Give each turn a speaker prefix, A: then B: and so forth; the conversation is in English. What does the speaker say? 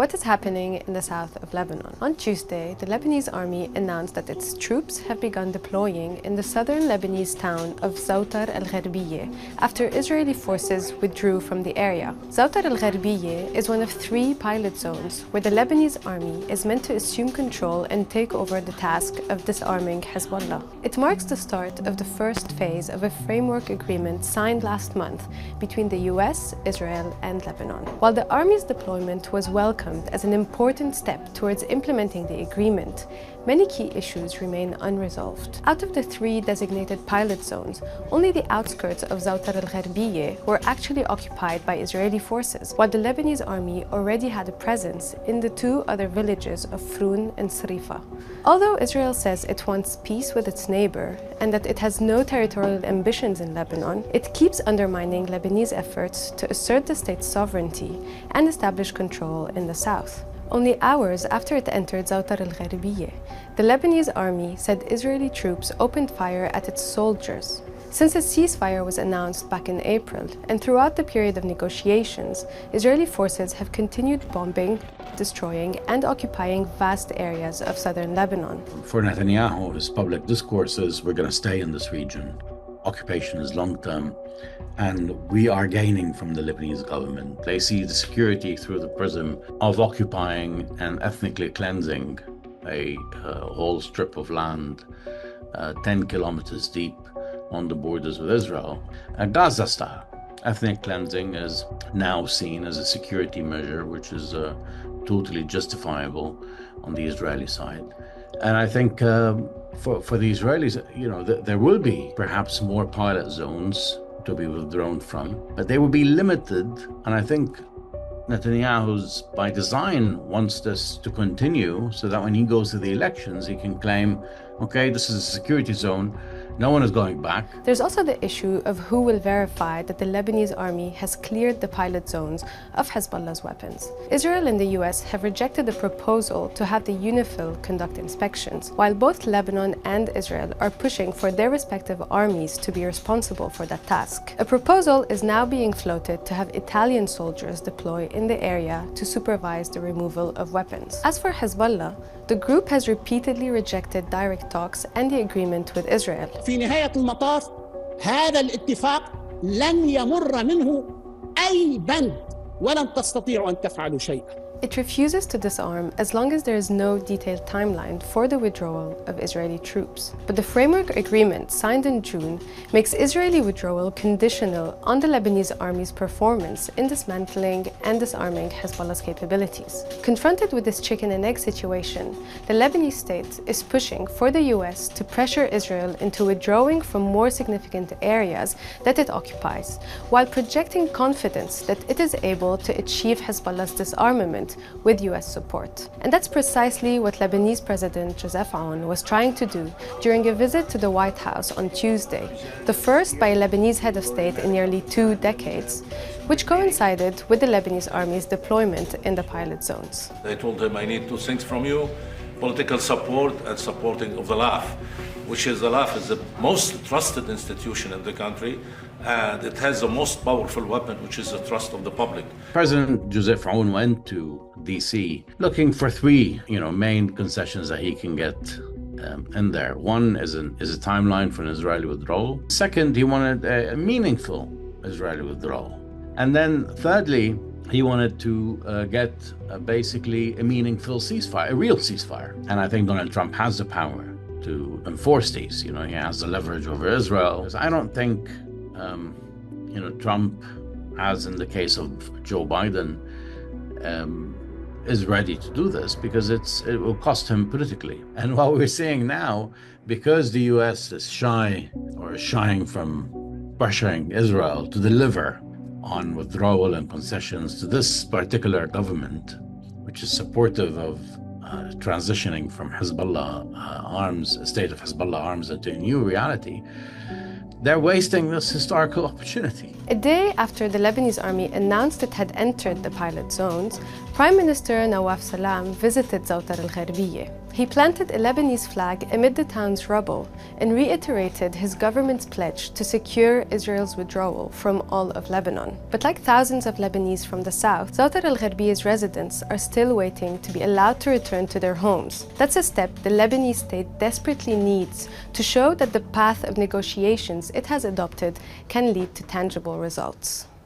A: What is happening in the south of Lebanon? On Tuesday, the Lebanese army announced that its troops have begun deploying in the southern Lebanese town of Zawtar al-Gharbiyeh after Israeli forces withdrew from the area. Zawtar al-Gharbiyeh is one of 3 pilot zones where the Lebanese army is meant to assume control and take over the task of disarming Hezbollah. It marks the start of the first phase of a framework agreement signed last month between the US, Israel, and Lebanon. While the army's deployment was welcomed as an important step towards implementing the agreement, many key issues remain unresolved. Out of the 3 designated pilot zones, only the outskirts of Zawtar al-Gharbiyeh were actually occupied by Israeli forces, while the Lebanese army already had a presence in the 2 other villages of Froun and Srifa. Although Israel says it wants peace with its neighbor and that it has no territorial ambitions in Lebanon, it keeps undermining Lebanese efforts to assert the state's sovereignty and establish control in the south. Only hours after it entered Zawtar al-Gharbiyeh, the Lebanese army said Israeli troops opened fire at its soldiers. Since a ceasefire was announced back in April, and throughout the period of negotiations, Israeli forces have continued bombing, destroying, and occupying vast areas of southern Lebanon.
B: For Netanyahu, his public discourse is, we're going to stay in this region. Occupation is long-term, and we are gaining from the Lebanese government. They see the security through the prism of occupying and ethnically cleansing a whole strip of land 10 kilometers deep on the borders with Israel. Gaza style ethnic cleansing is now seen as a security measure, which is totally justifiable on the Israeli side. And I think for the Israelis, there will be perhaps more pilot zones to be withdrawn from, but they will be limited. And I think Netanyahu's, by design, wants this to continue so that when he goes to the elections, he can claim, okay, this is a security zone. No one is going back.
A: There's also the issue of who will verify that the Lebanese army has cleared the pilot zones of Hezbollah's weapons. Israel and the US have rejected the proposal to have the UNIFIL conduct inspections, while both Lebanon and Israel are pushing for their respective armies to be responsible for that task. A proposal is now being floated to have Italian soldiers deploy in the area to supervise the removal of weapons. As for Hezbollah, the group has repeatedly rejected direct talks and the agreement with Israel.
C: في نهاية المطاف هذا الاتفاق لن يمر منه أي بند ولن تستطيعوا أن تفعلوا شيئا.
A: It refuses to disarm as long as there is no detailed timeline for the withdrawal of Israeli troops. But the framework agreement signed in June makes Israeli withdrawal conditional on the Lebanese army's performance in dismantling and disarming Hezbollah's capabilities. Confronted with this chicken and egg situation, the Lebanese state is pushing for the US to pressure Israel into withdrawing from more significant areas that it occupies, while projecting confidence that it is able to achieve Hezbollah's disarmament with US support. And that's precisely what Lebanese President Joseph Aoun was trying to do during a visit to the White House on Tuesday, the first by a Lebanese head of state in nearly 2 decades, which coincided with the Lebanese army's deployment in the pilot zones.
D: I told him, I need 2 things from you: political support and supporting of the LAF, which is the LAF is the most trusted institution in the country, and it has the most powerful weapon, which is the trust of the public.
B: President Joseph Aoun went to DC looking for 3, main concessions that he can get in there. One is a timeline for an Israeli withdrawal. Second, he wanted a meaningful Israeli withdrawal. And then thirdly, he wanted to get basically a meaningful ceasefire, a real ceasefire. And I think Donald Trump has the power to enforce these. He has the leverage over Israel. I don't think Trump, as in the case of Joe Biden, is ready to do this because it will cost him politically. And what we're seeing now, because the US is shying from pressuring Israel to deliver on withdrawal and concessions to this particular government, which is supportive of transitioning from Hezbollah state of Hezbollah arms into a new reality, they're wasting this historical opportunity.
A: A day after the Lebanese army announced it had entered the pilot zones, Prime Minister Nawaf Salam visited Zawtar al-Gharbiyeh. He planted a Lebanese flag amid the town's rubble and reiterated his government's pledge to secure Israel's withdrawal from all of Lebanon. But like thousands of Lebanese from the south, Zawtar al-Gharbiyeh's residents are still waiting to be allowed to return to their homes. That's a step the Lebanese state desperately needs to show that the path of negotiations it has adopted can lead to tangible results.